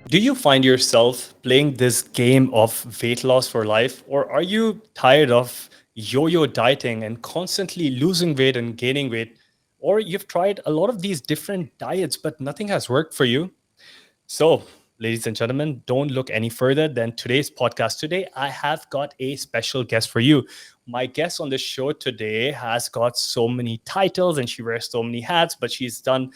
Do you find yourself playing this game of weight loss for life, or are you tired of yo yo dieting and constantly losing weight and gaining weight? Or you've tried a lot of these different diets, but nothing has worked for you? So, ladies and gentlemen, don't look any further than today's podcast. Today, I have got a special guest for you. My guest on the show today has got so many titles and she wears so many hats, but she's done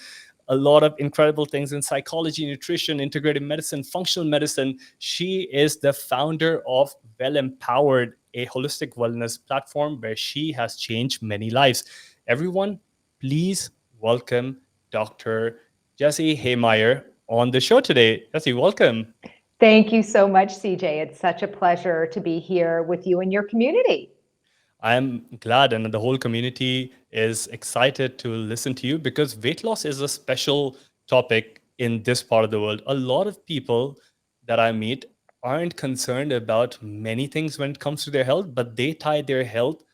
a lot of incredible things in psychology, nutrition, integrative medicine, functional medicine. She is the founder of Well Empowered, a holistic wellness platform where she has changed many lives. Everyone, please welcome Dr. Jessie Hehmeyer on the show today. Jessie, welcome. Thank you so much, CJ. It's such a pleasure to be here with you and your community. I'm glad, and the whole community is excited to listen to you because weight loss is a special topic in this part of the world. A lot of people that I meet aren't concerned about many things when it comes to their health, but they tie their health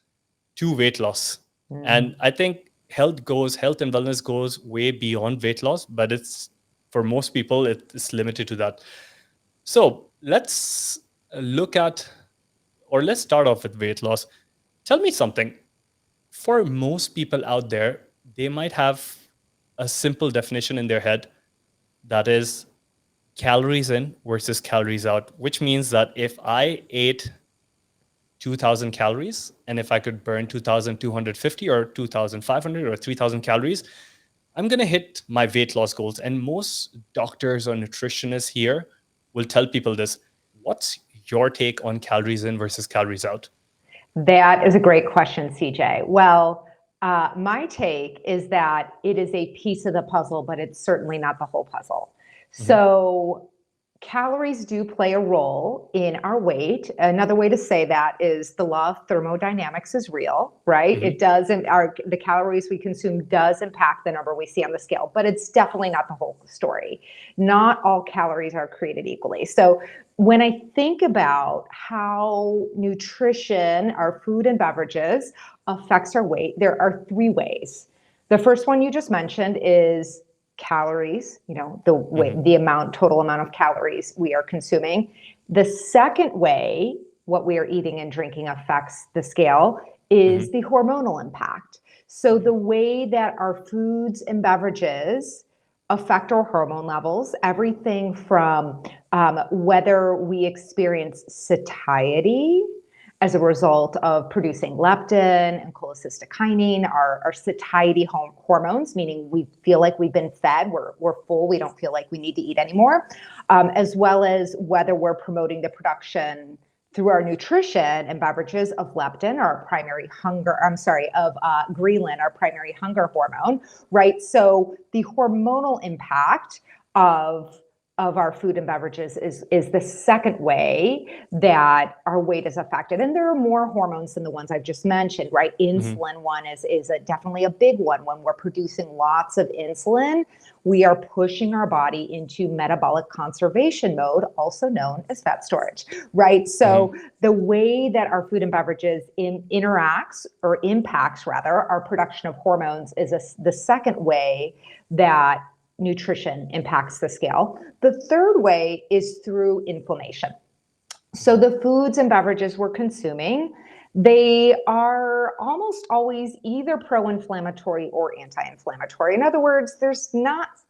to weight loss. And I think health and wellness goes way beyond weight loss, but it's for most people, it's limited to that. So look at, let's start off with weight loss. Tell me something. For most people out there, they might have a simple definition in their head that is calories in versus calories out, which means that if I ate 2000 calories and if I could burn 2250 or 2500 or 3000 calories, I'm going to hit my weight loss goals. And most doctors or nutritionists here will tell people this. What's your take on calories in versus calories out? That is a great question, CJ. Well, my take is that it is a piece of the puzzle, but it's certainly not the whole puzzle. So calories do play a role in our weight. Another way to say that is the law of thermodynamics is real, right? It does, and the calories we consume does impact the number we see on the scale, but it's definitely not the whole story. Not all calories are created equally. So when I think about how nutrition, our food and beverages affects our weight, there are three ways. The first one you just mentioned is calories, the total amount of calories we are consuming. The second way what we are eating and drinking affects the scale is the hormonal impact. So the way that our foods and beverages affect our hormone levels, everything from whether we experience satiety as a result of producing leptin and cholecystokinin, our satiety hormones, meaning we feel like we've been fed, we're full, we don't feel like we need to eat anymore, as well as whether we're promoting the production through our nutrition and beverages of leptin, our primary hunger, of ghrelin, our primary hunger hormone, right? So the hormonal impact of our food and beverages is the second way that our weight is affected. And there are more hormones than the ones I've just mentioned, right? Insulin one is definitely a big one. When we're producing lots of insulin, we are pushing our body into metabolic conservation mode, also known as fat storage, right? So the way that our food and beverages interacts or impacts rather our production of hormones is the second way that nutrition impacts the scale. The third way is through inflammation. So the foods and beverages we're consuming, they are almost always either pro-inflammatory or anti-inflammatory. In other words, there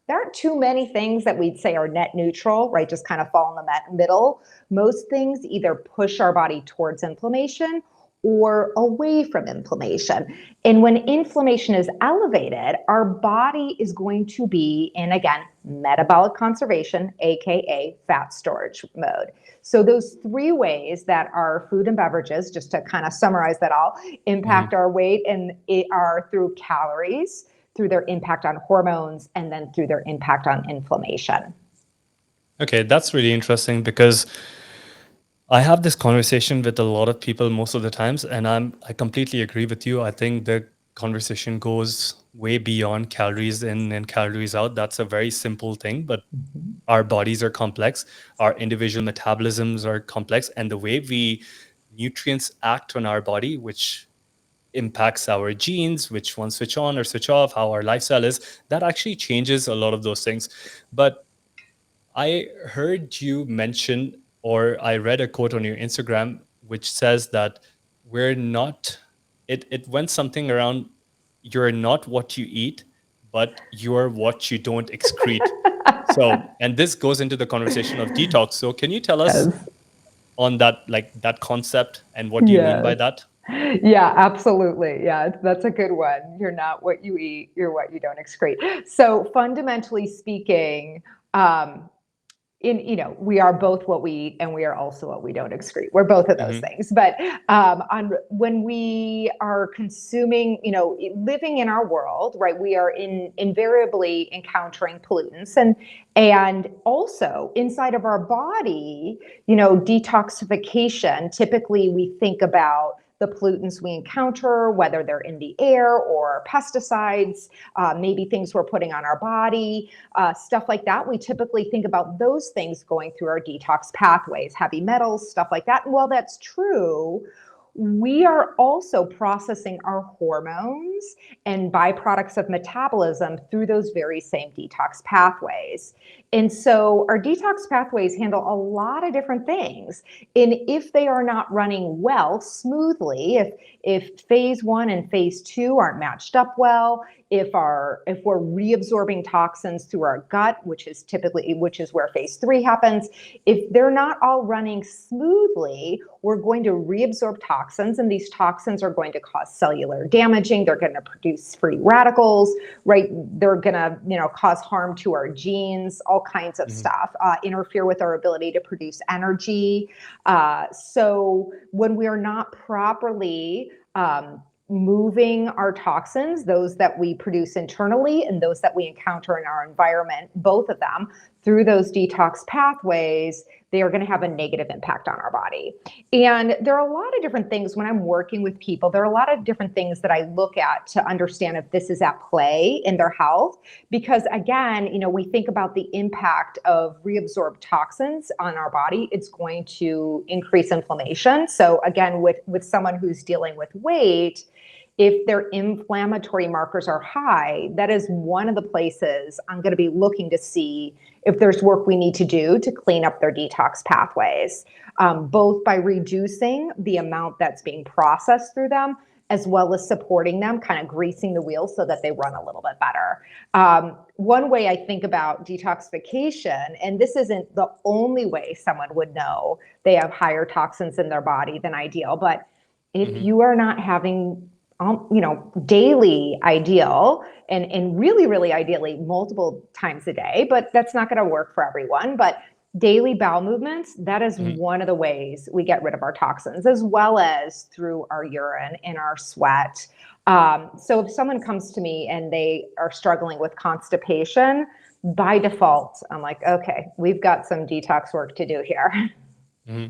aren't too many things that we'd say are net neutral, right? Just kind of fall in the middle. Most things either push our body towards inflammation or away from inflammation. And when inflammation is elevated, our body is going to be in, again, metabolic conservation, AKA fat storage mode. So those three ways that our food and beverages, just to kind of summarize that all, impact our weight, and it are through calories, through their impact on hormones, and then through their impact on inflammation. Okay, that's really interesting because I have this conversation with a lot of people most of the times, and I completely agree with you. I think the conversation goes way beyond calories in and calories out. That's a very simple thing, but our bodies are complex, our individual metabolisms are complex, and the way we nutrients act on our body, which impacts our genes, which ones switch on or switch off, how our lifestyle is, that actually changes a lot of those things. But I heard you mention, or I read a quote on your Instagram, which says that we're not, it went something around, you're not what you eat, but you're what you don't excrete. So, and this goes into the conversation of detox. So, can you tell us Yes. on that, like that concept, and what do you mean by Yes. that? Yeah, absolutely. Yeah, that's a good one. You're not what you eat, you're what you don't excrete. So fundamentally speaking, we are both what we eat and we are also what we don't excrete. We're both of those Hmm. things. But on when we are consuming, living in our world, right, we are invariably encountering pollutants, and also inside of our body, detoxification. Typically, we think about the pollutants we encounter, whether they're in the air or pesticides, maybe things we're putting on our body, stuff like that. We typically think about those things going through our detox pathways, heavy metals, stuff like that. And while that's true, we are also processing our hormones and byproducts of metabolism through those very same detox pathways. And so our detox pathways handle a lot of different things. And if they are not running well, smoothly, if phase one and phase two aren't matched up well, if we're reabsorbing toxins through our gut, which is where phase three happens, if they're not all running smoothly, we're going to reabsorb toxins, and these toxins are going to cause cellular damaging. They're going to produce free radicals, right? They're going to, cause harm to our genes, all kinds of Hmm. stuff, interfere with our ability to produce energy. So when we are not properly moving our toxins, those that we produce internally and those that we encounter in our environment, both of them, through those detox pathways, they are going to have a negative impact on our body. And there are a lot of different things when I'm working with people. There are a lot of different things that I look at to understand if this is at play in their health. Because again, we think about the impact of reabsorbed toxins on our body. It's going to increase inflammation. So again, with someone who's dealing with weight, if their inflammatory markers are high, that is one of the places I'm going to be looking to see if there's work we need to do to clean up their detox pathways, both by reducing the amount that's being processed through them, as well as supporting them, kind of greasing the wheels so that they run a little bit better. One way I think about detoxification, and this isn't the only way someone would know they have higher toxins in their body than ideal, but if Hmm. you are not having daily ideal and really, really ideally multiple times a day, but that's not going to work for everyone. But daily bowel movements, that is Hmm. one of the ways we get rid of our toxins, as well as through our urine and our sweat. So if someone comes to me and they are struggling with constipation, by default, I'm like, okay, we've got some detox work to do here. Hmm.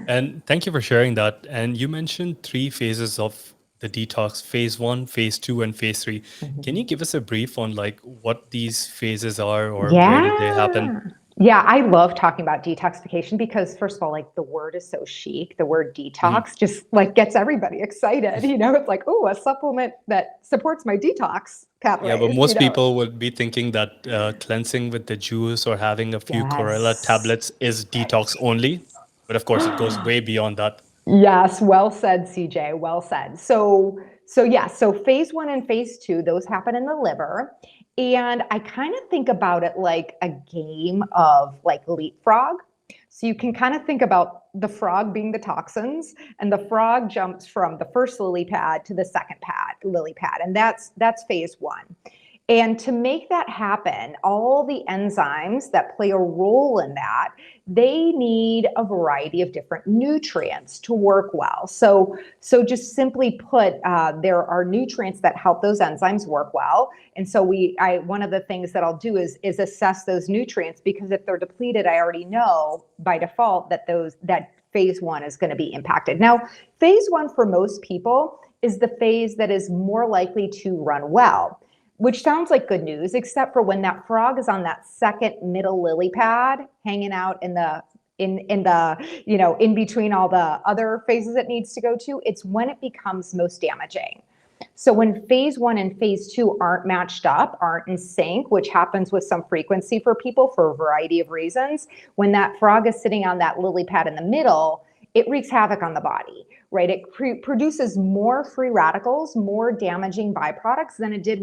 And thank you for sharing that. And you mentioned three phases of the detox: phase one, phase two, and phase three. Can you give us a brief on like what these phases are or where do they happen? Yeah. Yeah, I love talking about detoxification because first of all, like the word is so chic. The word Mhm. detox just like gets everybody excited. It's like, oh, a supplement that supports my detox Yeah, but pathways. most people would be thinking that cleansing with the juice or having a few chlorella Yes. tablets is detox only. But of course, it goes way beyond that. Yes, well said, CJ. Well said. So phase one and phase two, those happen in the liver. And I kind of think about it like a game of like leapfrog. So you can kind of think about the frog being the toxins, and the frog jumps from the first lily pad to the second lily pad, and that's phase one. And to make that happen, all the enzymes that play a role in that, they need a variety of different nutrients to work well. So just simply put, there are nutrients that help those enzymes work well. And so one of the things that I'll do is assess those nutrients, because if they're depleted, I already know by default that phase one is going to be impacted. Now, phase one for most people is the phase that is more likely to run well, which sounds like good news, except for when that frog is on that second middle lily pad, hanging out in between all the other phases it needs to go to. It's when it becomes most damaging. So when phase 1 and phase 2 aren't matched up, aren't in sync, which happens with some frequency for people for a variety of reasons, when that frog is sitting on that lily pad in the middle, it wreaks havoc on the body, right? It produces more free radicals, more damaging byproducts than it did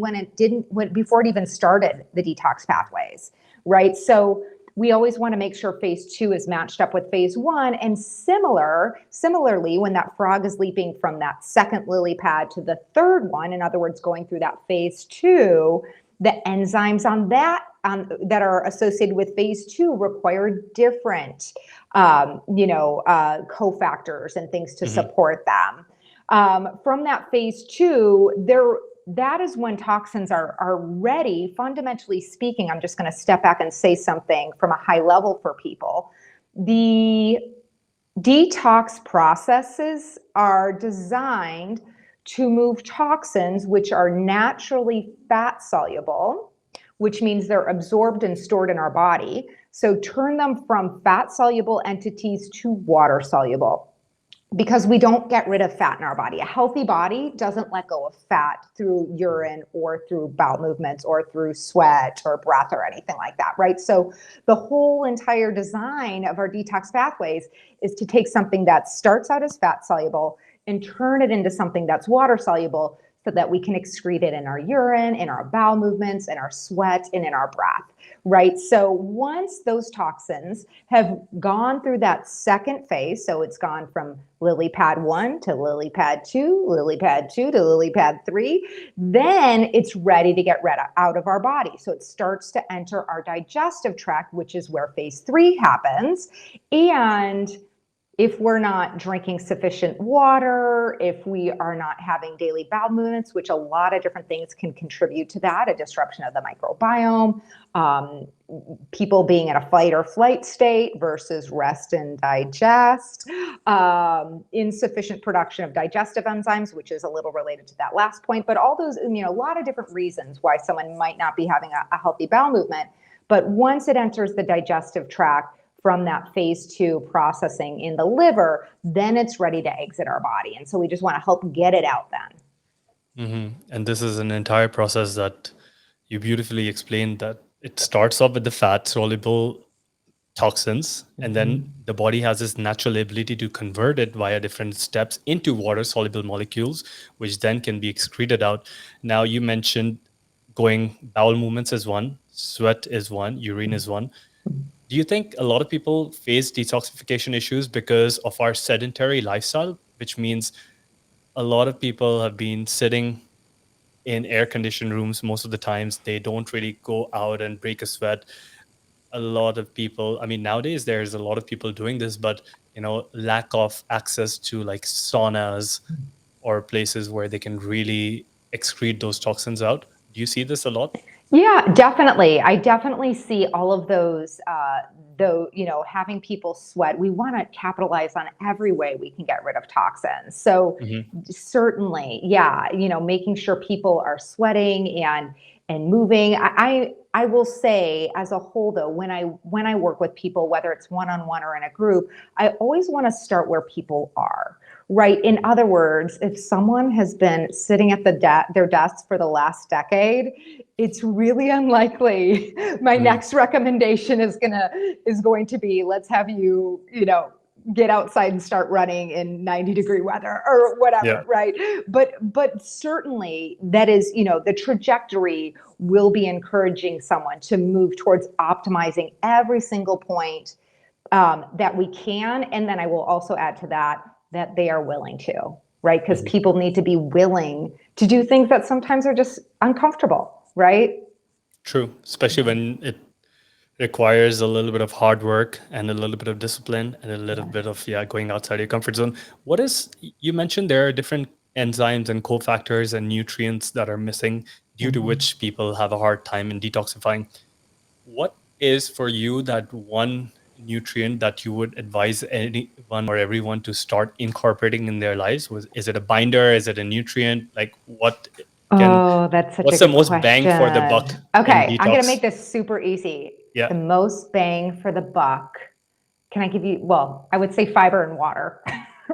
before it even started the detox pathways, right? So we always want to make sure phase 2 is matched up with phase 1. And similarly, when that frog is leaping from that second lily pad to the third one, in other words, going through that phase 2, the enzymes that are associated with phase 2 require different, cofactors and things to support them. From that phase 2, that is when toxins are ready. Fundamentally speaking, I'm just going to step back and say something from a high level for people. The detox processes are designed to move toxins, which are naturally fat soluble, which means they're absorbed and stored in our body. So turn them from fat soluble entities to water soluble, because we don't get rid of fat in our body. A healthy body doesn't let go of fat through urine or through bowel movements or through sweat or breath or anything like that, right? So the whole entire design of our detox pathways is to take something that starts out as fat soluble and turn it into something that's water soluble, so that we can excrete it in our urine, in our bowel movements, in our sweat, and in our breath, right? So once those toxins have gone through that second phase, so it's gone from lily pad 1 to lily pad 2, lily pad 2 to lily pad 3, then it's ready to get out of our body. So it starts to enter our digestive tract, which is where phase 3 happens. And if we're not drinking sufficient water, if we are not having daily bowel movements, which a lot of different things can contribute to that, a disruption of the microbiome, people being in a fight or flight state versus rest and digest, insufficient production of digestive enzymes, which is a little related to that last point, but all those, a lot of different reasons why someone might not be having a healthy bowel movement. But once it enters the digestive tract, from that phase 2 processing in the liver, then it's ready to exit our body. And so we just want to help get it out then. And this is an entire process that you beautifully explained, that it starts off with the fat soluble toxins, and then the body has this natural ability to convert it via different steps into water soluble molecules, which then can be excreted out. Now, you mentioned bowel movements is one, sweat is one, urine is one. Do you think a lot of people face detoxification issues because of our sedentary lifestyle, which means a lot of people have been sitting in air-conditioned rooms most of the times? They don't really go out and break a sweat. A lot of people, nowadays there's a lot of people doing this, but lack of access to like saunas or places where they can really excrete those toxins out. Do you see this a lot? Yeah, definitely. I definitely see all of those, having people sweat. We want to capitalize on every way we can get rid of toxins. So certainly, yeah, making sure people are sweating and moving. I will say, as a whole though, when I work with people, whether it's one-on-one or in a group, I always want to start where people are. Right. In other words, if someone has been sitting at their desks for the last decade, it's really unlikely my next recommendation is going to be, let's have you, get outside and start running in 90-degree weather or whatever. Right. But certainly that is, the trajectory will be encouraging someone to move towards optimizing every single point that we can. And then I will also add to that they are willing to, right? Because people need to be willing to do things that sometimes are just uncomfortable, right? True, especially when it requires a little bit of hard work and a little bit of discipline and a little bit of going outside your comfort zone. You mentioned there are different enzymes and cofactors and nutrients that are missing due to which people have a hard time in detoxifying. What is for you that one nutrient that you would advise anyone or everyone to start incorporating in their lives? Is it a binder? Is it a nutrient? Like That's such what's a the good most question. bang for the buck? Okay, I'm going to make this super easy. Yeah. The most bang for the buck. Can I give you, I would say fiber and water.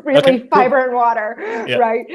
really Okay, cool. fiber and water, Yeah. right?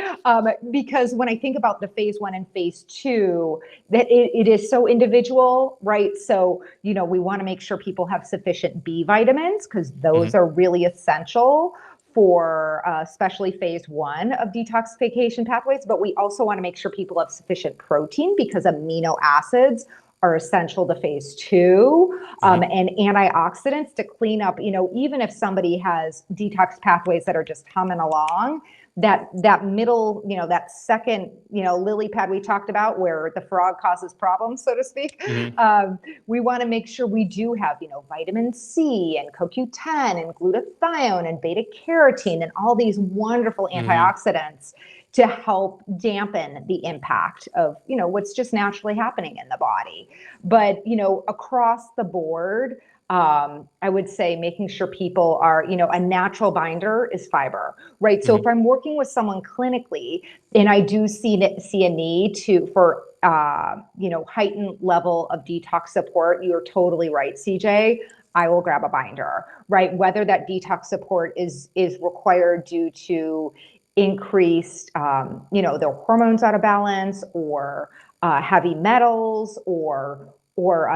Because when I think about the phase 1 and phase 2, that it is so individual, right? So, we want to make sure people have sufficient B vitamins because those Hmm. are really essential for especially phase 1 of detoxification pathways. But we also want to make sure people have sufficient protein because amino acids are essential to phase 2, Hmm. and antioxidants to clean up, even if somebody has detox pathways that are just humming along, that middle, that second, lily pad we talked about where the frog causes problems, so to speak. Hmm. We want to make sure we do have, vitamin C and CoQ10 and glutathione and beta carotene and all these wonderful Hmm. antioxidants to help dampen the impact of, what's just naturally happening in the body. But, across the board, I would say making sure people are, a natural binder is fiber, right? So Hmm. if I'm working with someone clinically and I do see a need for heightened level of detox support, you're totally right, CJ. I will grab a binder, right? Whether that detox support is required due to increased, their hormones out of balance, or heavy metals, or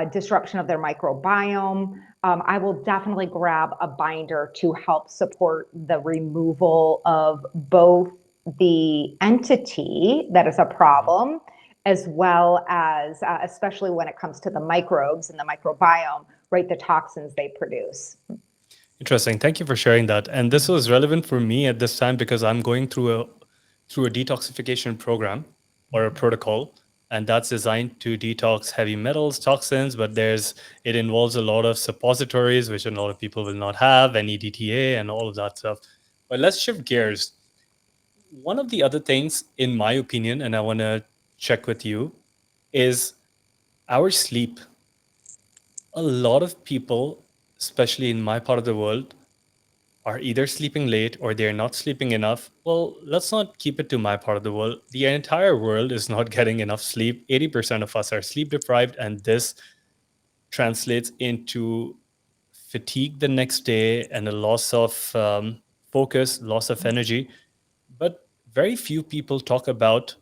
a disruption of their microbiome. I will definitely grab a binder to help support the removal of both the entity that is a Hmm. problem, as well as, especially when it comes to the microbes and the microbiome, right, the toxins they produce. Interesting. Thank you for sharing that. And this was relevant for me at this time because I'm going through a detoxification program or a protocol, and that's designed to detox heavy metals, toxins. But it involves a lot of suppositories, which a lot of people will not have, and EDTA and all of that stuff. But let's shift gears. One of the other things, in my opinion, and I want to check with you, is our sleep. A lot of people, especially in my part of the world, are either sleeping late or they're not sleeping enough. Well, let's not keep it to my part of the world. The entire world is not getting enough sleep. 80% of us are sleep deprived, and this translates into fatigue the next day and a loss of focus, loss of energy. But very few people talk about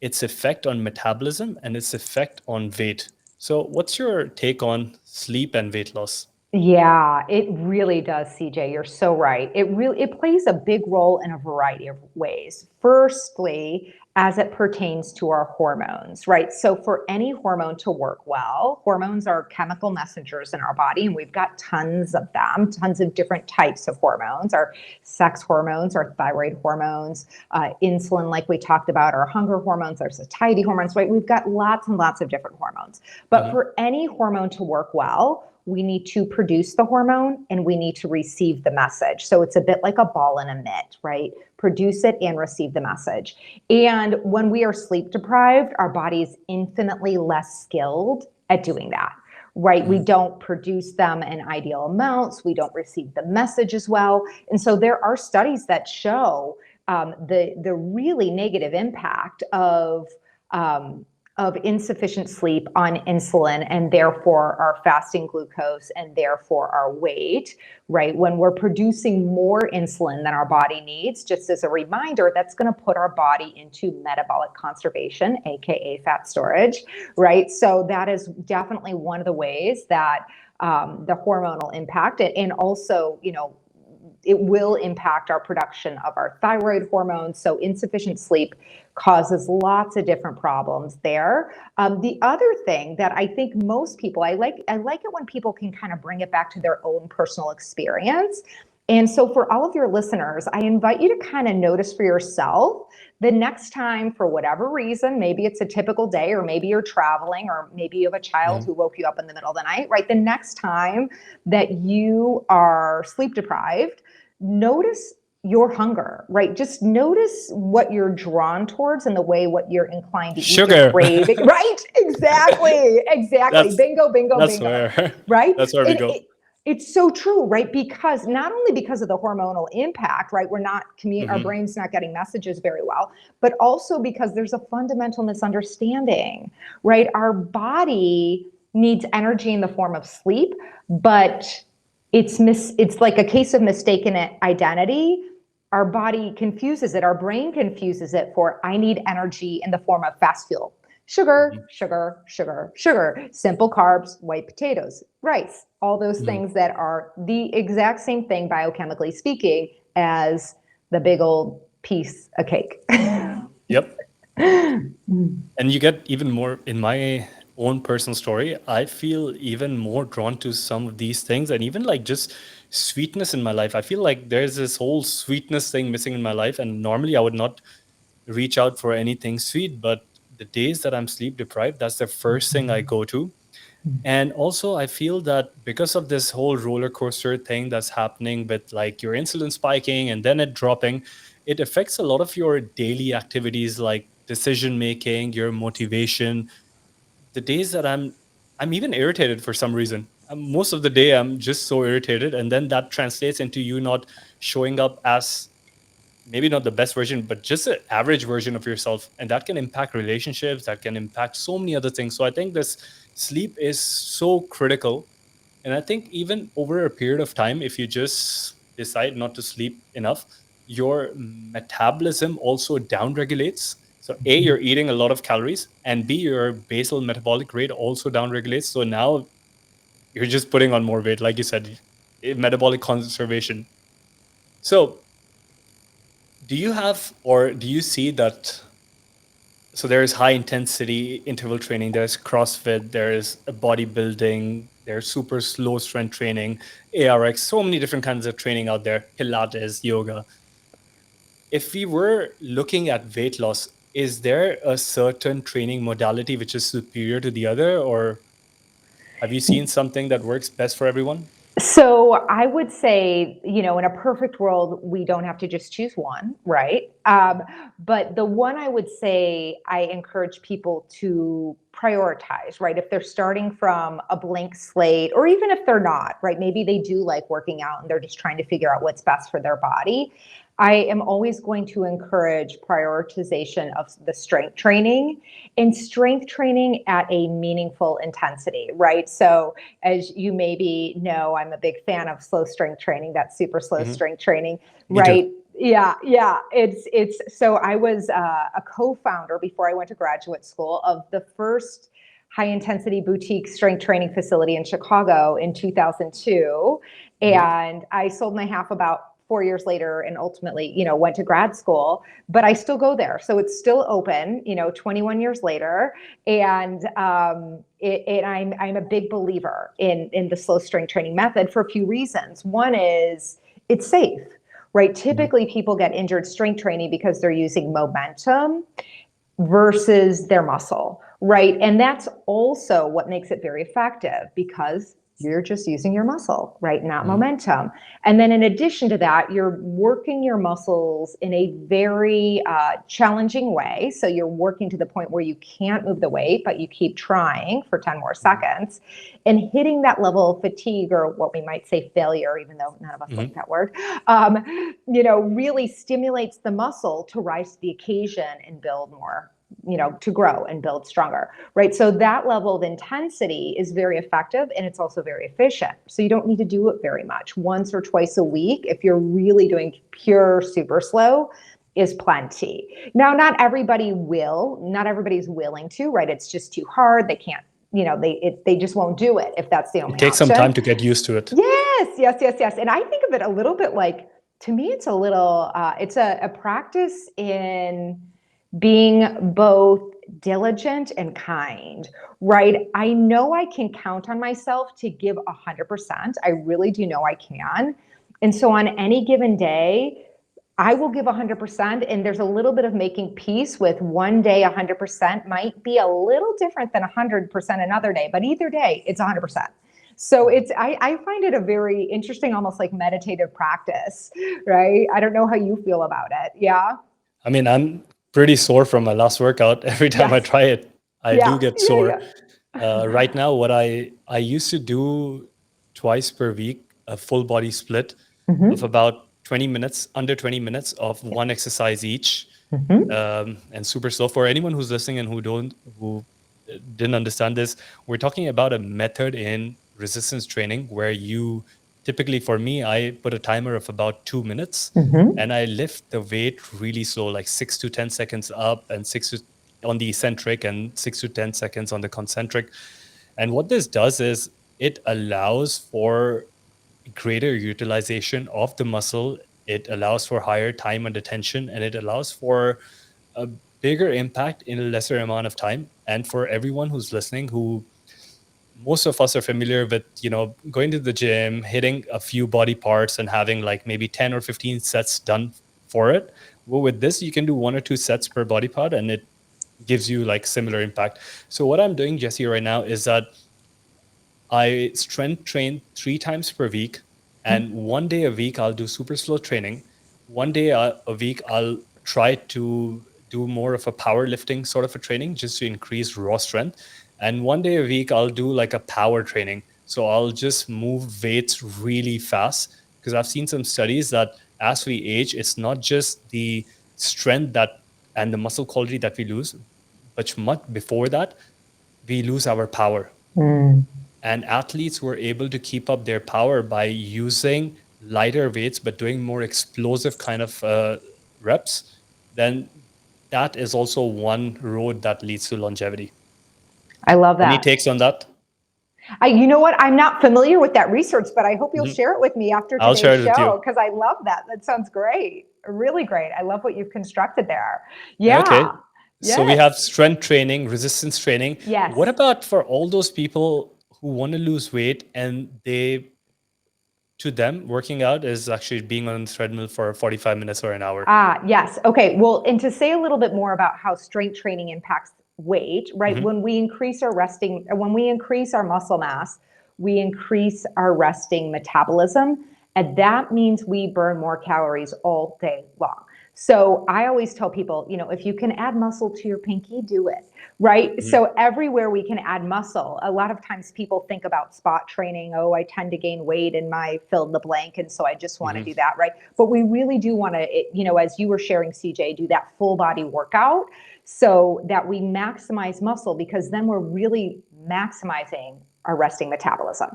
its effect on metabolism and its effect on weight. So, what's your take on sleep and weight loss? Yeah, it really does, CJ. You're so right. It plays a big role in a variety of ways. Firstly, as it pertains to our hormones, right? So for any hormone to work well, hormones are chemical messengers in our body, and we've got tons of them, tons of different types of hormones. Our sex hormones, our thyroid hormones, insulin, like we talked about, our hunger hormones, our satiety hormones, right? We've got lots and lots of different hormones. But Mhm. for any hormone to work well, we need to produce the hormone and we need to receive the message. So it's a bit like a ball and a mitt, right? Produce it and receive the message. And when we are sleep deprived, our body is infinitely less skilled at doing that, right? We Mhm. don't produce them in ideal amounts. We don't receive the message as well. And so there are studies that show the really negative impact um, of insufficient sleep on insulin and therefore our fasting glucose and therefore our weight, right? When we're producing more insulin than our body needs, just as a reminder, that's going to put our body into metabolic conservation, AKA fat storage, right? So that is definitely one of the ways that the hormonal impact it, and also, it will impact our production of our thyroid hormones. So insufficient sleep causes lots of different problems there. The other thing that I think most people, I like it when people can kind of bring it back to their own personal experience. And so for all of your listeners, I invite you to kind of notice for yourself the next time, for whatever reason, maybe it's a typical day, or maybe you're traveling, or maybe you have a child Mhm. who woke you up in the middle of the night, right? The next time that you are sleep deprived, notice your hunger, right? Just notice what you're drawn towards and the way what you're inclined to eat, your Sugar. craving, right? Exactly, exactly. that's Bingo, bingo, that's bingo, where right? that's where we And go. it's so true, right? Because not only because of the hormonal impact, right? Our Hmm. brain's not getting messages very well, but also because there's a fundamental misunderstanding, right? Our body needs energy in the form of sleep, but it's like a case of mistaken identity. our body confuses it, our brain confuses it for I need energy in the form of fast fuel. Sugar, Mhm. sugar, sugar, sugar, simple carbs, white potatoes, rice, all those Mhm. things that are the exact same thing biochemically speaking as the big old piece of cake. Yep. And you get even more in my own personal story. I feel even more drawn to some of these things and even like just sweetness in my life. I feel like there's this whole sweetness thing missing in my life. And normally I would not reach out for anything sweet, but the days that I'm sleep deprived, that's the first thing I go to. And also, I feel that because of this whole roller coaster thing that's happening with like your insulin spiking and then it dropping, it affects a lot of your daily activities like decision making, your motivation. The days that I'm even irritated for some reason. Most of the day, I'm just so irritated, and then that translates into you not showing up as maybe not the best version, but just an average version of yourself. And that can impact relationships, that can impact so many other things. So I think this sleep is so critical. And I think even over a period of time, if you just decide not to sleep enough, your metabolism also down regulates. So A, you're eating a lot of calories, and B, your basal metabolic rate also down regulates. So now you're just putting on more weight, like you said, metabolic conservation. So do you have or do you see that? So there is high intensity interval training, there's CrossFit, there's bodybuilding, there's super slow strength training, ARX, so many different kinds of training out there, Pilates, yoga. If we were looking at weight loss, is there a certain training modality which is superior to the other, or have you seen something that works best for everyone? So I would say, in a perfect world, we don't have to just choose one, right? But the one I would say I encourage people to prioritize, right? If they're starting from a blank slate, or even if they're not, right? Maybe they do like working out and they're just trying to figure out what's best for their body. I am always going to encourage prioritization of the strength training and strength training at a meaningful intensity, right? So as you maybe know, I'm a big fan of slow strength training, that super slow Hmm. strength training, Me too. right? Yeah. It's so I was a co-founder before I went to graduate school of the first high intensity boutique strength training facility in Chicago in 2002, Hmm. and I sold my half about 4 years later and ultimately went to grad school, but I still go there, so it's still open 21 years later. And I'm a big believer in the slow strength training method for a few reasons. One is it's safe, right? Hmm. Typically people get injured strength training because they're using momentum versus their muscle, right? And that's also what makes it very effective because you're just using your muscle, right? Not Hmm. momentum. And then in addition to that, you're working your muscles in a very challenging way. So you're working to the point where you can't move the weight, but you keep trying for 10 more Hmm. seconds and hitting that level of fatigue, or what we might say failure, even though none of us like Hmm. that word, really stimulates the muscle to rise to the occasion and build more, to grow and build stronger, right? So that level of intensity is very effective and it's also very efficient. So you don't need to do it very much. Once or twice a week, if you're really doing pure super slow, is plenty. Now, not everybody's willing to, right? It's just too hard. They can't, they just won't do it if that's the It only takes some time option. to get used to it. Yes. And I think of it a little bit like, to me, it's a little, it's a practice in being both diligent and kind, right? I know I can count on myself to give 100%. I really do know I can. And so on any given day, I will give 100%. And there's a little bit of making peace with one day. 100% might be a little different than 100% another day, but either day it's 100%. So I find it a very interesting, almost like meditative practice, right? I don't know how you feel about it. Yeah. I mean, I'm pretty sore from my last workout. Every time I Yes. try it, I do get sore. Yeah. Right now, what I used to do twice per week, a full body split of Mm-hmm. about 20 minutes, under 20 minutes of one exercise each, Mm-hmm. and super slow. For anyone who's listening and who didn't understand this, we're talking about a method in resistance training where you typically for me, I put a timer of about 2 minutes, Mm-hmm. and I lift the weight really slow, like 6 to 10 seconds up and on the eccentric and 6 to 10 seconds on the concentric. And what this does is it allows for greater utilization of the muscle. It allows for higher time and attention, and it allows for a bigger impact in a lesser amount of time. And for everyone who's listening, who most of us are familiar with, going to the gym, hitting a few body parts and having like maybe 10 or 15 sets done for it. Well, with this, you can do 1 or 2 sets per body part, and it gives you like similar impact. So what I'm doing, Jesse, right now is that I strength train 3 times per week, and one day a week I'll do super slow training. One day a week I'll try to do more of a powerlifting sort of a training just to increase raw strength. And one day a week I'll do like a power training. So I'll just move weights really fast, because I've seen some studies that as we age, it's not just the strength that and the muscle quality that we lose, but much before that, we lose our power. Mm. And athletes were able to keep up their power by using lighter weights but doing more explosive kind of reps. Then that is also one road that leads to longevity. I love Any that. takes on that? You know what? I'm not familiar with that research, but I hope you'll Mhm. share it with me after I'll share today's it with you. show because I love that. That sounds great. Really great. I love what you've constructed there. Okay. Yeah. So we Yes. have strength training, resistance training. What Yes. about for all those people who want to lose weight and to them, working out is actually being on the treadmill for 45 minutes or an hour? Yes. Okay. Well, and to say a little bit more about how strength training impacts weight, right? Hmm. When we increase our muscle mass, we increase our resting metabolism. And that means we burn more calories all day long. So I always tell people, if you can add muscle to your pinky, do it, right? Hmm. So everywhere we can add muscle, a lot of times people think about spot training. Oh, I tend to gain weight in my fill in the blank. And so I just want to Hmm. do that, right? But we really do want to, as you were sharing, CJ, do that full body workout so that we maximize muscle because then we're really maximizing our resting metabolism.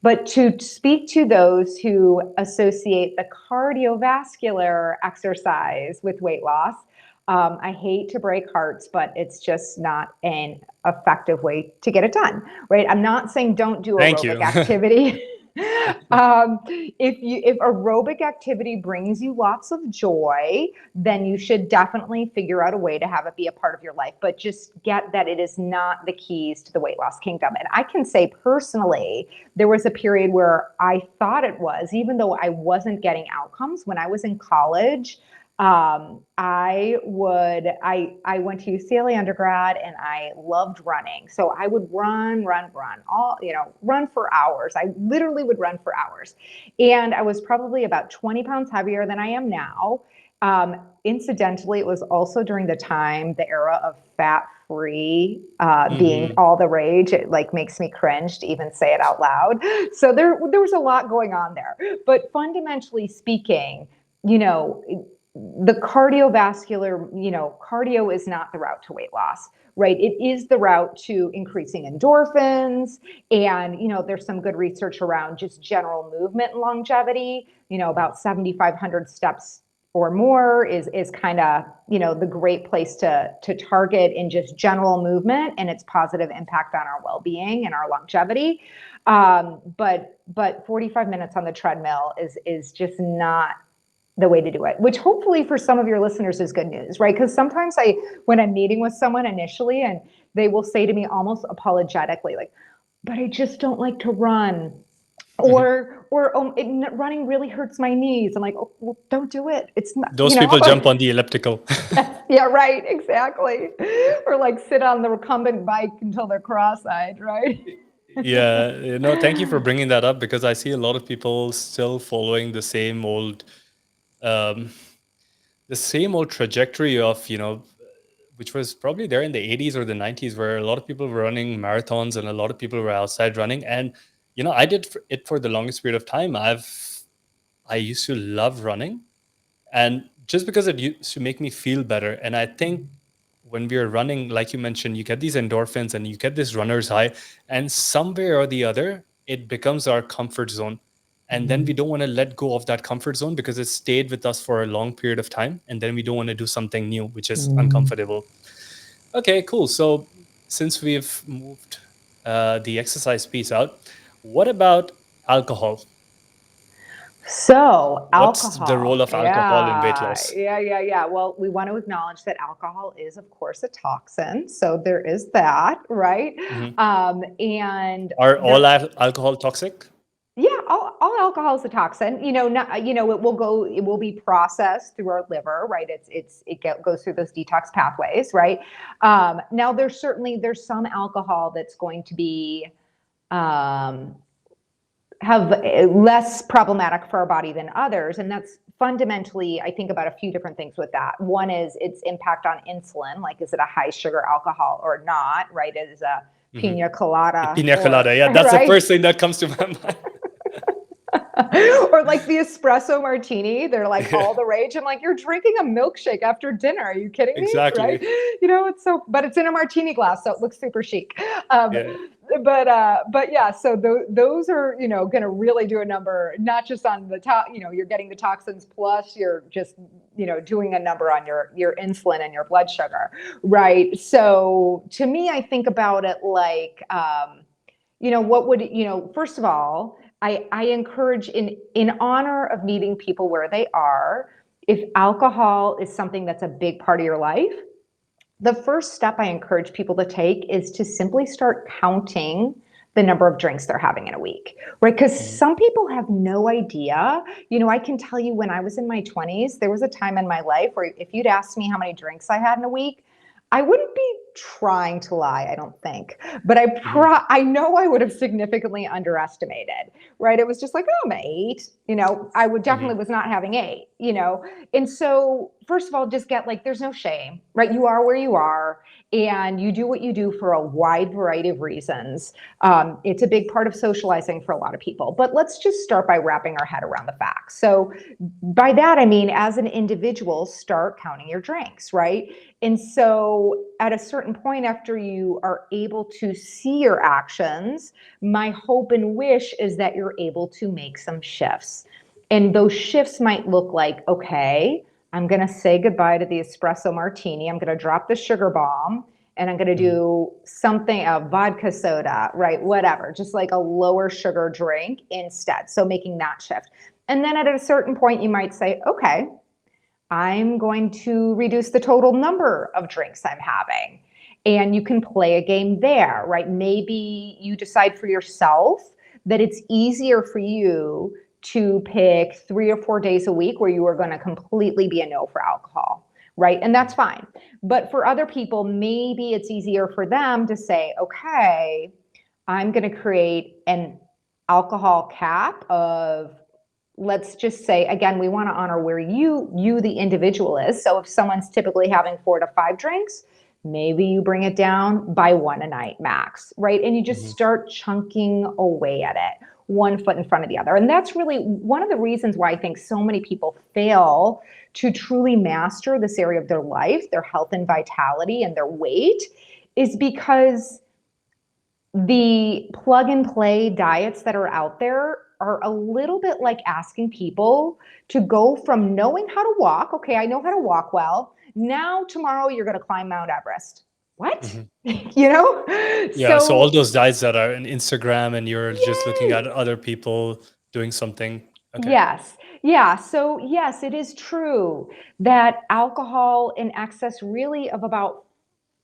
But to speak to those who associate the cardiovascular exercise with weight loss, I hate to break hearts, but it's just not an effective way to get it done, right? I'm not saying don't do Thank aerobic you. activity. If aerobic activity brings you lots of joy, then you should definitely figure out a way to have it be a part of your life. But just get that it is not the keys to the weight loss kingdom. And I can say personally, there was a period where I thought it was, even though I wasn't getting outcomes when I was in college. I went to UCLA undergrad and I loved running. So I would run for hours. I literally would run for hours. And I was probably about 20 pounds heavier than I am now. Incidentally, it was also during the era of fat free being Hmm. all the rage. It like makes me cringe to even say it out loud. So there was a lot going on there. But fundamentally speaking, you know, the cardiovascular, cardio is not the route to weight loss, right? It is the route to increasing endorphins. And, there's some good research around just general movement and longevity, about 7,500 steps or more is kind of, the great place to target in just general movement and its positive impact on our well-being and our longevity. But 45 minutes on the treadmill is just not the way to do it, which hopefully for some of your listeners is good news, right? Because sometimes when I'm meeting with someone initially and they will say to me almost apologetically, like, but I just don't like to run. Hmm. Running really hurts my knees. I'm like, oh, well, don't do it. It's not, Those people jump on the elliptical. yeah, right, exactly. Or like sit on the recumbent bike until they're cross-eyed, right? Yeah, thank you for bringing that up, because I see a lot of people still following um, the same old trajectory of, which was probably there in the 80s or the 90s, where a lot of people were running marathons and a lot of people were outside running. And, I did it for the longest period of time. I used to love running, and just because it used to make me feel better. And I think when we are running, like you mentioned, you get these endorphins and you get this runner's high, and somewhere or the other it becomes our comfort zone. And then we don't want to let go of that comfort zone because it stayed with us for a long period of time. And then we don't want to do something new, which is uncomfortable. Okay, cool. So since we've moved the exercise piece out, what about alcohol? So What's the role alcohol, of alcohol in weight yeah, loss? yeah, yeah, yeah. Well, we want to acknowledge that alcohol is, of course, a toxin. So there is that, right? Mhm. And Are all there, alcohol toxic? yeah, all alcohol is a toxin. It will go, it will be processed through our liver, right? Goes through those detox pathways, right? Now, there's some alcohol that's going to be um, have less problematic for our body than others. And that's fundamentally, I think about a few different things with that. One is its impact on insulin, like is it a high sugar alcohol or not, right? Is a Mhm. pina colada Pina or, colada. Yeah, that's the right? first thing that comes to my mind. Or like the espresso martini, they're like Yeah, all the rage. I'm like, you're drinking a milkshake after dinner. Are you kidding me? Right? exactly. It's so, but it's in a martini glass, so it looks super chic. Um, Yeah. but yeah, so those are, going to really do a number, not just on the top, you're getting the toxins plus you're just, doing a number on your insulin and your blood sugar. Right. So to me, I think about it like, what would, first of all, I encourage in honor of meeting people where they are, if alcohol is something that's a big part of your life, the first step I encourage people to take is to simply start counting the number of drinks they're having in a week, right? Because Mhm. some people have no idea. I can tell you when I was in my 20s, there was a time in my life where if you'd asked me how many drinks I had in a week, I wouldn't be trying to lie, I don't think. But Mhm. I know I would have significantly underestimated, right? It was just like, oh, I'm 8. I would Mhm. definitely was not having 8. And so, first of all, just get like, there's no shame, right? You are where you are, and you do what you do for a wide variety of reasons. It's a big part of socializing for a lot of people. But let's just start by wrapping our head around the facts. So, by that, I mean, as an individual, start counting your drinks, right? And so, at a certain point, after you are able to see your actions, my hope and wish is that you're able to make some shifts. And those shifts might look like, okay, I'm going to say goodbye to the espresso martini. I'm going to drop the sugar bomb and I'm going to Mhm. do something, a vodka soda, right? Whatever, just like a lower sugar drink instead. So making that shift. And then at a certain point, you might say, okay, I'm going to reduce the total number of drinks I'm having. And you can play a game there, right? Maybe you decide for yourself that it's easier for you to pick 3 or 4 days a week where you are going to completely be a no for alcohol, right? And that's fine. But for other people, maybe it's easier for them to say, okay, I'm going to create an alcohol cap of, let's just say, again, we want to honor where you the individual is. So if someone's typically having 4 to 5 drinks, maybe you bring it down by 1 a night max, right? And you just Mhm. start chunking away at it, one foot in front of the other. And that's really one of the reasons why I think so many people fail to truly master this area of their life, their health and vitality and their weight, is because the plug and play diets that are out there are a little bit like asking people to go from knowing how to walk. Okay, I know how to walk well. Now, tomorrow, you're going to climb Mount Everest. What? Mhm. you know? Yeah, so all So, those diets that are on Instagram and you're just looking yes, at other people doing something. Okay. yes. Yeah. So, yes, it is true that alcohol in excess, really, of about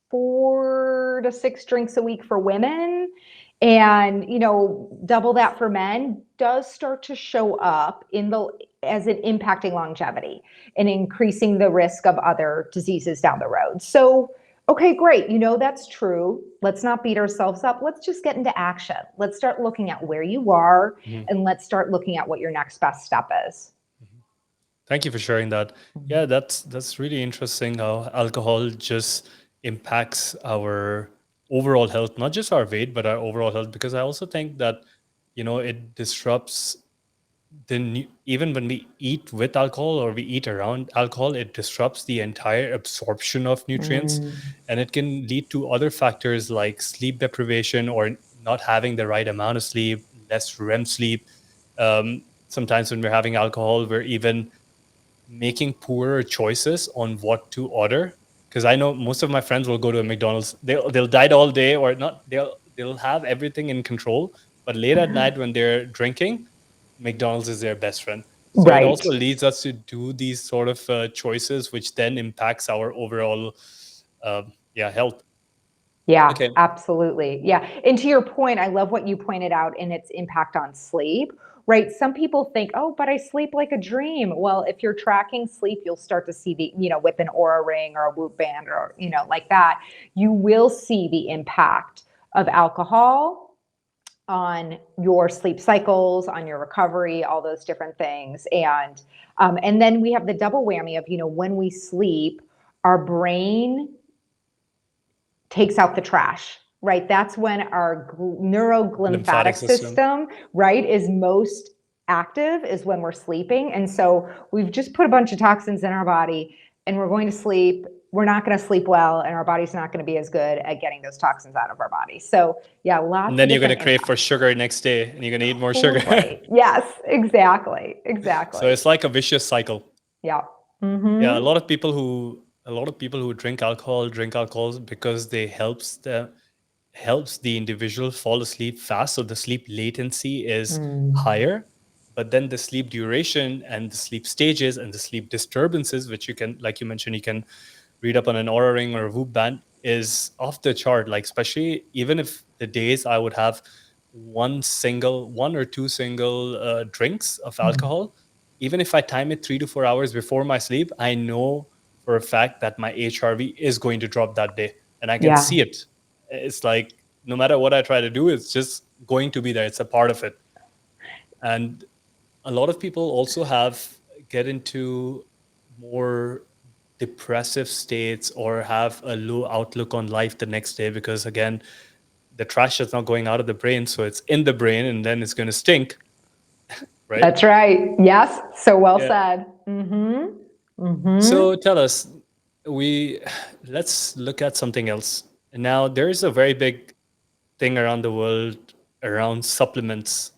4 to 6 drinks a week for women and double that for men does start to show up in the as it impacting longevity and increasing the risk of other diseases down the road. So okay, great, that's true. Let's not beat ourselves up. Let's just get into action. Let's start looking at where you are Mhm. and let's start looking at what your next best step is. Thank you for sharing that. Yeah, that's really interesting how alcohol just impacts our overall health, not just our weight, but our overall health. Because I also think that, it disrupts even when we eat with alcohol or we eat around alcohol, it disrupts the entire absorption of nutrients, Mm. and it can lead to other factors like sleep deprivation or not having the right amount of sleep, less REM sleep. sometimes when we're having alcohol, we're even making poorer choices on what to order. Because I know most of my friends will go to a McDonald's. They'll diet all day, or not. They'll have everything in control, but late at night when they're drinking, McDonald's is their best friend. So it Right. also leads us to do these sort of choices, which then impacts our overall, yeah, health. Yeah, Okay. absolutely. Yeah. And to your point, I love what you pointed out in its impact on sleep, right? Some people think, oh, but I sleep like a dream. Well, if you're tracking sleep, you'll start to see the, with an Aura ring or a Whoop band or, like that, you will see the impact of alcohol on your sleep cycles, on your recovery, all those different things. And then we have the double whammy of, when we sleep, our brain takes out the trash, right? That's when our Lymphatic neuroglymphatic system. system, right, is most active, is when we're sleeping. And so we've just put a bunch of toxins in our body and we're going to sleep. We're not going to sleep well, and our body's not going to be as good at getting those toxins out of our body. So, yeah, And lots of then you're going to different crave for impacts. sugar next day, and you're going to eat more sugar. Totally. Yes, exactly. So Exactly. it's like a vicious cycle. Yeah. Yeah, Mm-hmm. a lot of people who drink alcohol because they helps the individual fall asleep fast, so the sleep latency is Mm. higher. But then the sleep duration and the sleep stages and the sleep disturbances, which you can, like you mentioned, you can read up on an Aura ring or a Whoop band, is off the chart. Like, especially even if the days I would have one or two single drinks of Mm. alcohol, even if I time it 3 to 4 hours before my sleep, I know for a fact that my HRV is going to drop that day, and I can Yeah. see it. It's like no matter what I try to do, it's just going to be there. It's a part of it. And a lot of people also get into more depressive states or have a low outlook on life the next day, because again, the trash is not going out of the brain, so it's in the brain and then it's going to stink, right? That's right. Yes. So well Yeah. said. Mm-hmm. Mm-hmm. So tell us, we let's look at something else. Now, there is a very big thing around the world around supplements.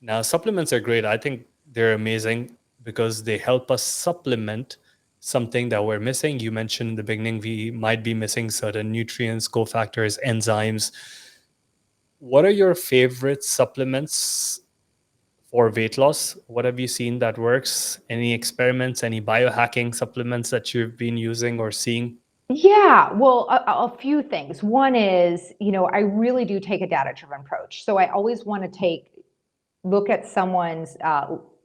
Now, supplements are great. I think they're amazing because they help us supplement something that we're missing. You mentioned in the beginning we might be missing certain nutrients, cofactors, enzymes. What are your favorite supplements for weight loss? What have you seen that works? Any experiments, any biohacking supplements that you've been using or seeing? Yeah, well, a few things. One is, I really do take a data-driven approach. So I always want to look at someone's,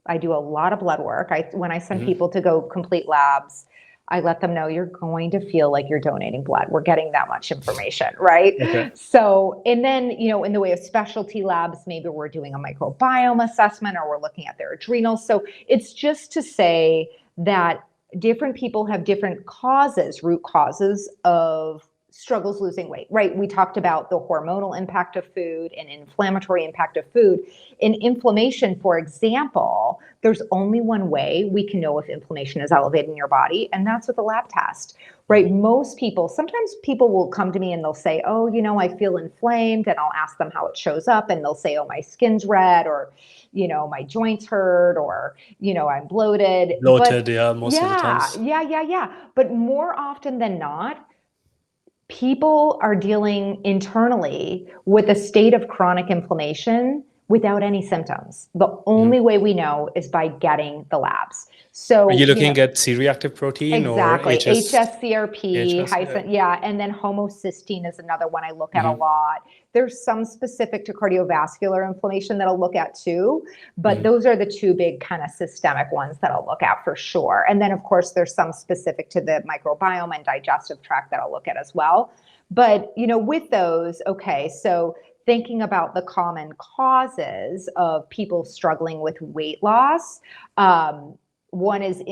I do a lot of blood work. When I send Mhm. people to go complete labs, I let them know you're going to feel like you're donating blood. We're getting that much information, right? Okay. So, and then, in the way of specialty labs, maybe we're doing a microbiome assessment or we're looking at their adrenals. So it's just to say that different people have different root causes of struggles losing weight, right? We talked about the hormonal impact of food and inflammatory impact of food. In inflammation, for example, there's only one way we can know if inflammation is elevated in your body, and that's with a lab test, right? Sometimes people will come to me and they'll say, oh, I feel inflamed, and I'll ask them how it shows up, and they'll say, oh, my skin's red, or, my joints hurt, or, I'm bloated. Bloated, But yeah, most of the yeah, times. yeah, yeah, yeah. But more often than not, people are dealing internally with a state of chronic inflammation without any symptoms. The Mhm. only way we know is by getting the labs. Are you So, looking at C-reactive protein or exactly. HSCRP, HS? Yeah. yeah. And then homocysteine is another one I look at a Mhm. lot. There's some specific to cardiovascular inflammation that I'll look at too, but Mhm. those are the two big kind of systemic ones that I'll look at for sure. And then, of course, there's some specific to the microbiome and digestive tract that I'll look at as well. But, with those, okay, so thinking about the common causes of people struggling with weight loss, one is,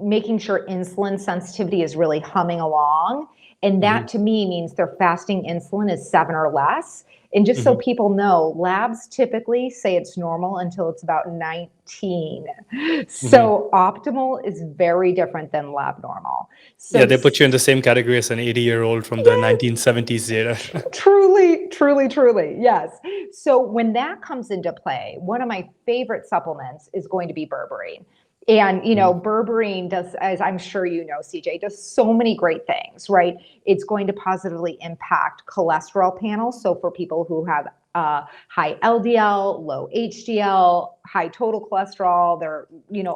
making sure insulin sensitivity is really humming along. And that Mhm. to me means their fasting insulin is 7 or less. And just so Hmm. people know, labs typically say it's normal until it's about 19. Hmm. So optimal is very different than lab normal. Yeah, So they put you in the same category as an 80-year-old from the yes, 1970s data. truly, truly, truly, yes. So when that comes into play, one of my favorite supplements is going to be berberine. And Mhm. berberine does, as I'm sure you know, CJ, does so many great things, right? It's going to positively impact cholesterol panels. So for people who have high LDL, low HDL, high total cholesterol, they're,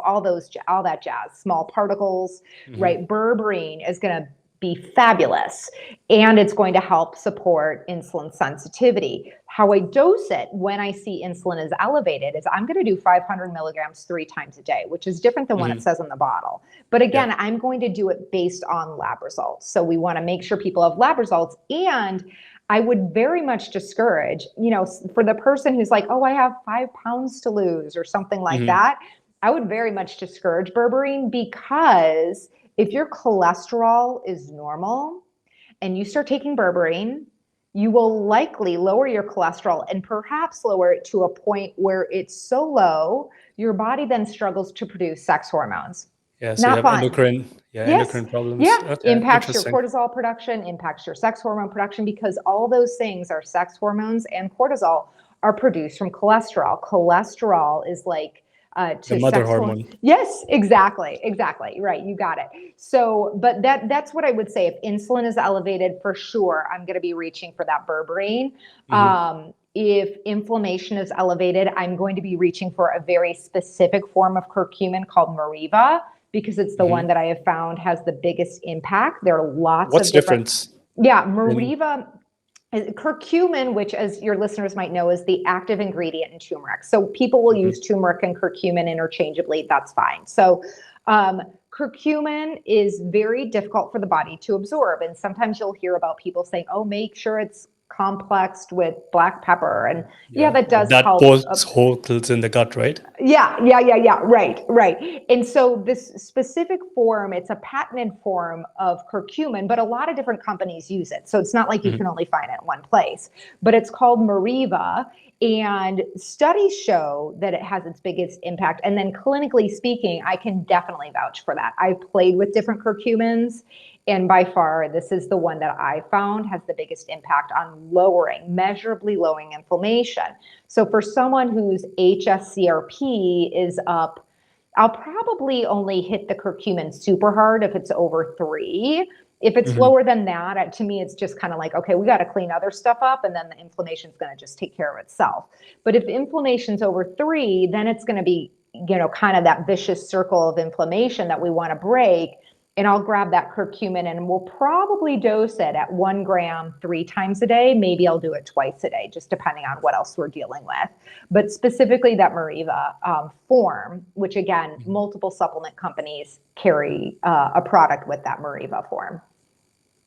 all that jazz, small particles, Mhm. right? Berberine is going to be fabulous, and it's going to help support insulin sensitivity. How I dose it when I see insulin is elevated is I'm going to do 500 milligrams 3 times a day, which is different than what it Mhm. says on the bottle. But Yeah. again, I'm going to do it based on lab results. So we want to make sure people have lab results. And I would very much discourage, for the person who's like, oh, I have 5 pounds to lose or something like Mhm. that. I would very much discourage berberine, because if your cholesterol is normal and you start taking berberine, you will likely lower your cholesterol and perhaps lower it to a point where it's so low, your body then struggles to produce sex hormones. Yeah, so you Not have fun. Yes. endocrine problems. Yeah. Okay, Impacts your interesting. cortisol production, impacts your sex hormone production, because all those things are sex hormones, and cortisol are produced from cholesterol. Cholesterol is like The to mother sex hormone. hormone. Yes, exactly. Exactly. Right. You got it. So, but that's what I would say. If insulin is elevated, for sure, I'm going to be reaching for that berberine. Mhm. If inflammation is elevated, I'm going to be reaching for a very specific form of curcumin called Mariva, because it's the one Mhm. that I have found has the biggest impact. There are lots What's of different, difference yeah, in? Mariva. Curcumin, which, as your listeners might know, is the active ingredient in turmeric. So people will Mhm. use turmeric and curcumin interchangeably. That's fine. So curcumin is very difficult for the body to absorb. And sometimes you'll hear about people saying, oh, make sure it's complexed with black pepper. And yeah, Yeah, that but does that help. poses holes in the gut, right? Yeah. Right, right. And so this specific form, it's a patented form of curcumin, but a lot of different companies use it. So it's not like you Mhm. can only find it in one place, but it's called Mariva. And studies show that it has its biggest impact. And then clinically speaking, I can definitely vouch for that. I've played with different curcumins, and by far, this is the one that I found has the biggest impact on measurably lowering inflammation. So for someone whose HSCRP is up, I'll probably only hit the curcumin super hard if it's over 3. If it's Mhm. lower than that, to me, it's just kind of like, okay, we got to clean other stuff up, and then the inflammation is going to just take care of itself. But if inflammation's over 3, then it's going to be, kind of that vicious circle of inflammation that we want to break. And I'll grab that curcumin, and we'll probably dose it at 1 gram 3 times a day. Maybe I'll do it twice a day, just depending on what else we're dealing with. But specifically that Mariva form, which again, Mhm. multiple supplement companies carry a product with that Mariva form.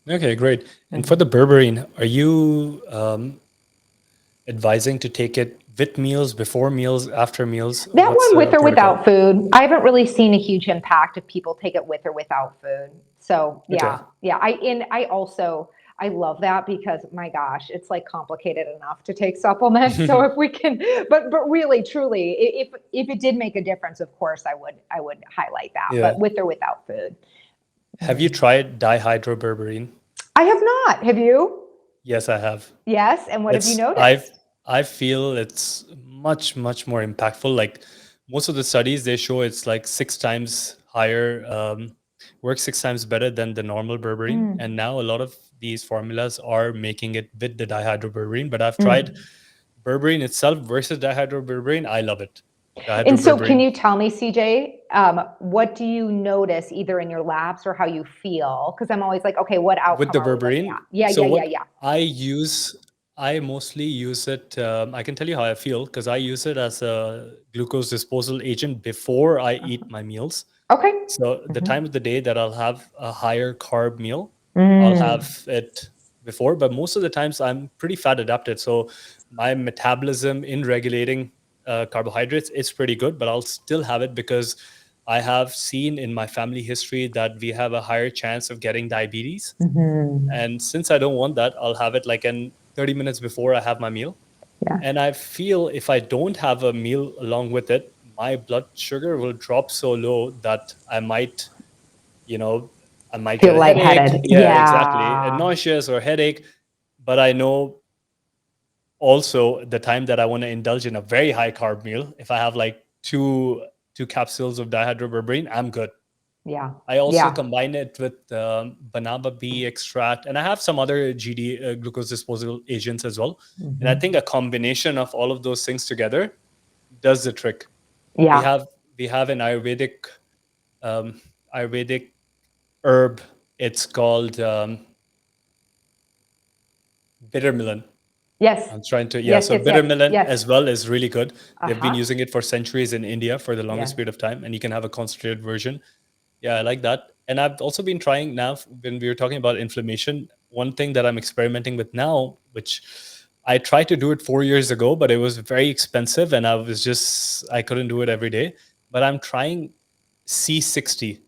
Okay, great. And for Mhm. the berberine, are you advising to take it with meals, before meals, after meals? That What's one, with the or protocol? without food. I haven't really seen a huge impact if people take it with or without food. So Okay. yeah. I love that, because my gosh, it's like complicated enough to take supplements. So if we can, but really, truly, if it did make a difference, of course I would highlight that. Yeah. But with or without food. Have you tried dihydroberberine? I have not. Have you? Yes, I have. Yes. And what have you It's noticed? I feel it's much more impactful. Like most of the studies, they show it's like 6 times higher, works 6 times better than the normal berberine. And Mm, now a lot of these formulas are making it with the dihydroberberine. But I've tried mm. berberine itself versus dihydroberberine. I love it. And so, can Dihydroberberine you tell me, CJ, what do you notice either in your labs or how you feel? Because I'm always like, okay, what with outcome the are we looking at? berberine. Yeah, So yeah, yeah, what yeah. I use, I mostly use it. I can tell you how I feel because I use it as a glucose disposal agent before I eat my meals. Okay. So the Mhm. time of the day that I'll have a higher carb meal, I'll have Mm. it before. But most of the times I'm pretty fat adapted, so my metabolism in regulating carbohydrates is pretty good. But I'll still have it because I have seen in my family history that we have a higher chance of getting diabetes, Mhm. and since I don't want that, I'll have it like an 30 minutes before I have my meal. Yes. And I feel if I don't have a meal along with it, my blood sugar will drop so low that I might, you know, I might get Feel a headache. lightheaded. Yeah, exactly. A Yeah. nauseous or headache. But I know also the time that I want to indulge in a very high carb meal, if I have like two capsules of dihydroberberine, I'm good. Yeah. I also Yeah. combine it with banana bee extract, and I have some other GD glucose disposal agents as well. And I Hmm. think a combination of all of those things together does the trick. We Yeah. have we have an um, Ayurvedic herb. It's called bitter melon. Yes. I'm trying to, yeah. Yes. So Yes. bitter Yes. melon Yes. as well is really good. They've been Uh-huh. using it for centuries in India for the longest Yes. period of time, and you can have a concentrated version. Yeah, I like that. And I've also been trying now when we were talking about inflammation. One thing that I'm experimenting with now, which I tried to do it 4 years ago, but it was very expensive, and I couldn't do it every day. But I'm trying C60.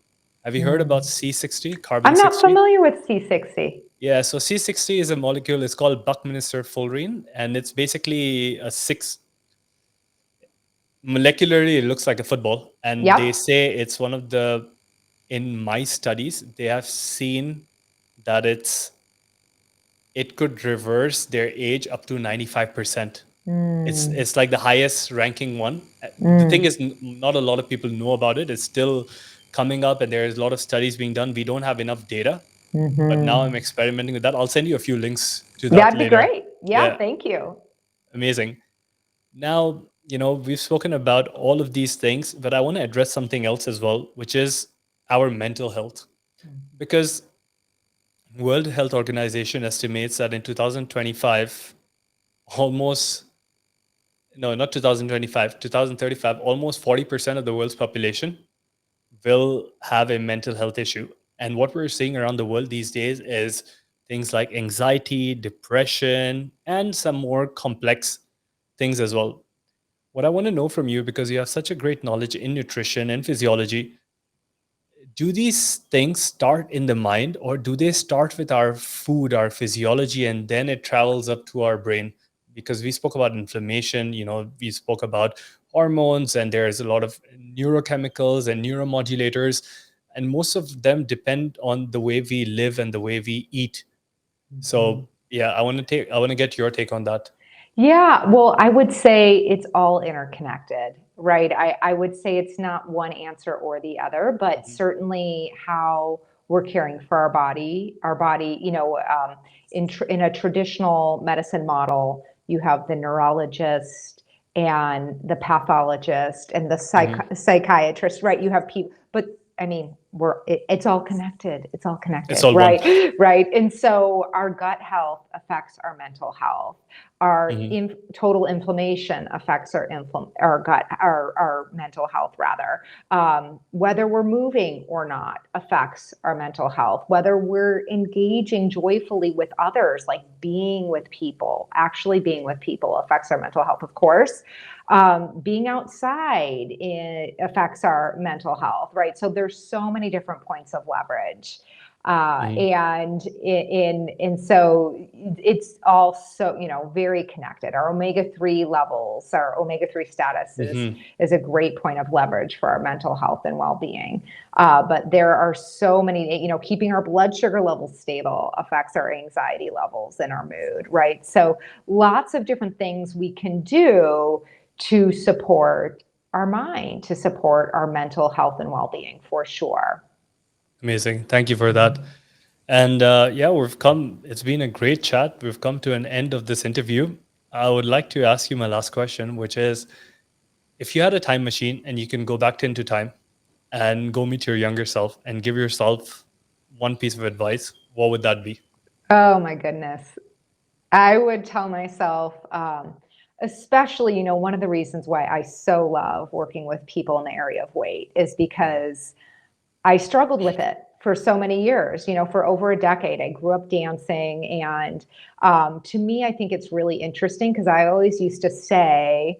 Have you heard about Mm. C60, carbon I'm not 60? familiar with C60. Yeah, so C60 is a molecule. It's called Buckminster fullerene, and it's basically a six. Molecularly, it looks like a football, and they Yep. say it's one of the. In my studies, they have seen that it could reverse their age up to 95%. Mm. It's like the highest ranking one. The thing Mm. is, not a lot of people know about it. It's still coming up, and there's a lot of studies being done. We don't have enough data, but now I'm Hmm. experimenting with that. I'll send you a few links to that That'd be later. great. Yeah. Yeah, Thank you. amazing. Now, we've spoken about all of these things, but I want to address something else as well, which is our mental health. Because World Health Organization estimates that in 2025, almost, no, not 2025, 2035, almost 40% of the world's population will have a mental health issue. And what we're seeing around the world these days is things like anxiety, depression, and some more complex things as well. What I want to know from you, because you have such a great knowledge in nutrition and physiology, do these things start in the mind, or do they start with our food, our physiology, and then it travels up to our brain? Because we spoke about inflammation, we spoke about hormones, and there's a lot of neurochemicals and neuromodulators, and most of them depend on the way we live and the way we eat. Mhm. So yeah, I want to get your take on that. Yeah, well, I would say it's all interconnected, right? I would say it's not one answer or the other, but Mhm. certainly how we're caring for our body, in a traditional medicine model, you have the neurologist and the pathologist and the Mhm. psychiatrist, right? You have people, but I mean, it's all connected. It's all It's connected, all one. right? Right. And so our gut health affects our mental health. Our Mhm. total inflammation affects our gut, our mental health rather. Whether we're moving or not affects our mental health. Whether we're engaging joyfully with others, like being with people, actually being with people affects our mental health, of course. Being outside affects our mental health, right? So there's so many different points of leverage. Mhm. And so it's also very connected. Our omega-3 levels, our omega-3 status Mhm. is a great point of leverage for our mental health and well-being. But there are so many, keeping our blood sugar levels stable affects our anxiety levels and our mood, right? So lots of different things we can do to support our mind, to support our mental health and well-being for sure. Amazing. Thank you for that. And yeah, it's been a great chat. We've come to an end of this interview. I would like to ask you my last question, which is, if you had a time machine and you can go back into time and go meet your younger self and give yourself one piece of advice, what would that be? Oh my goodness. I would tell myself, especially, one of the reasons why I so love working with people in the area of weight is because I struggled with it for so many years, for over a decade. I grew up dancing. And to me, I think it's really interesting because I always used to say,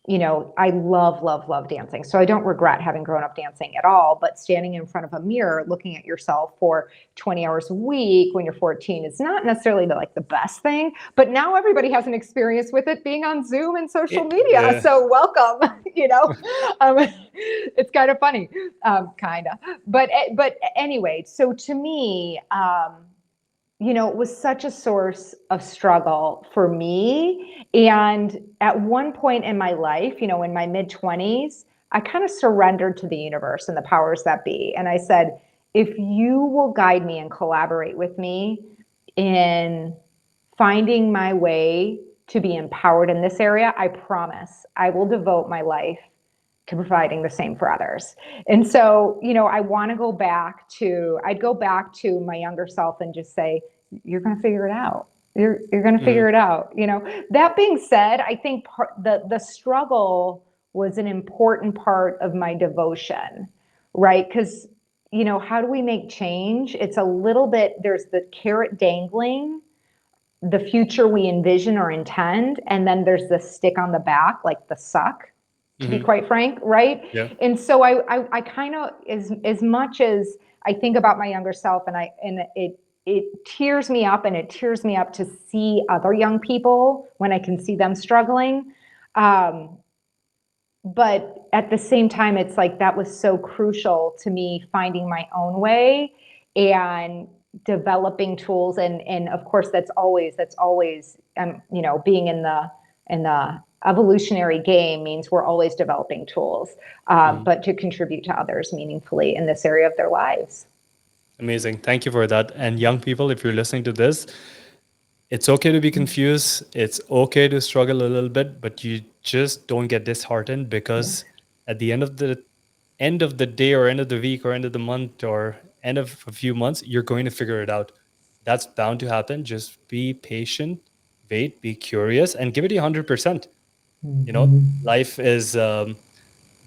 I love, love, love dancing. So I don't regret having grown up dancing at all. But standing in front of a mirror, looking at yourself for 20 hours a week when you're 14 is not necessarily the best thing. But now everybody has an experience with it being on Zoom and social media. Yeah. So welcome, it's kind of funny, kind of. But anyway, so to me, it was such a source of struggle for me. And at one point in my life, in my mid 20s, I kind of surrendered to the universe and the powers that be. And I said, if you will guide me and collaborate with me in finding my way to be empowered in this area, I promise I will devote my life to providing the same for others. And so, I want to I'd go back to my younger self and just say, you're going to figure it out. You're going to figure it out. That being said, I think the struggle was an important part of my devotion, right? Because, how do we make change? It's a little bit, there's the carrot dangling, the future we envision or intend, and then there's the stick on the back, like the suck, to be quite frank, right? Yeah. And so I kind of, as much as I think about my younger self, and it tears me up, and it tears me up to see other young people when I can see them struggling. But at the same time, it's like that was so crucial to me finding my own way and developing tools. And of course, that's always being in the evolutionary game means we're always developing tools, but to contribute to others meaningfully in this area of their lives. Amazing. Thank you for that. And young people, if you're listening to this, it's okay to be confused. It's okay to struggle a little bit, but you just don't get disheartened, because at the end of the day, or end of the week, or end of the month, or end of a few months, you're going to figure it out. That's bound to happen. Just be patient, wait, be curious, and give it 100%. Life is the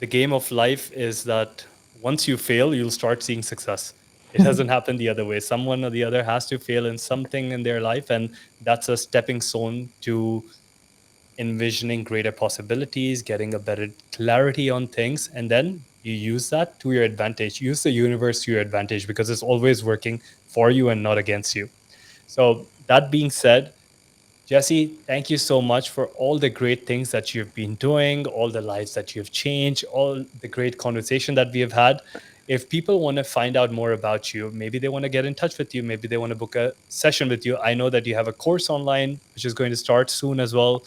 game of life is that once you fail, you'll start seeing success. It doesn't happen the other way. Someone or the other has to fail in something in their life, and that's a stepping stone to envisioning greater possibilities, getting a better clarity on things, and then you use that to your advantage. Use the universe to your advantage, because it's always working for you and not against you. So, that being said, Jessie, thank you so much for all the great things that you've been doing, all the lives that you've changed, all the great conversation that we have had. If people want to find out more about you, maybe they want to get in touch with you, maybe they want to book a session with you. I know that you have a course online, which is going to start soon as well.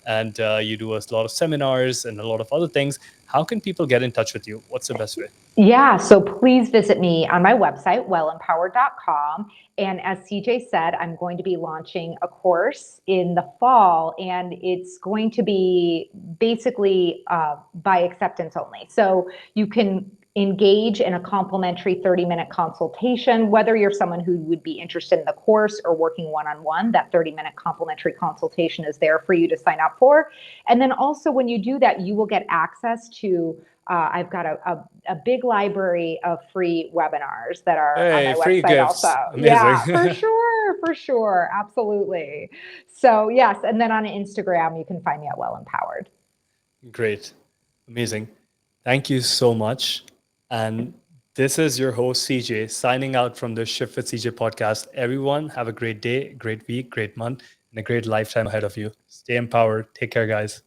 And you do a lot of seminars and a lot of other things. How can people get in touch with you? What's the best way? Yeah, so please visit me on my website, wellempowered.com. And as CJ said, I'm going to be launching a course in the fall, and it's going to be basically by acceptance only. So you can engage in a complimentary 30-minute consultation, whether you're someone who would be interested in the course or working one-on-one. That 30-minute complimentary consultation is there for you to sign up for. And then also, when you do that, you will get access to I've got a big library of free webinars that are on Hey, my free website gifts. also. Amazing. Yeah, for sure. Absolutely. So yes, and then on Instagram, you can find me at Well Empowered. Great. Amazing. Thank you so much. And this is your host, CJ, signing out from the Shift with CJ podcast. Everyone, have a great day, great week, great month, and a great lifetime ahead of you. Stay empowered. Take care, guys.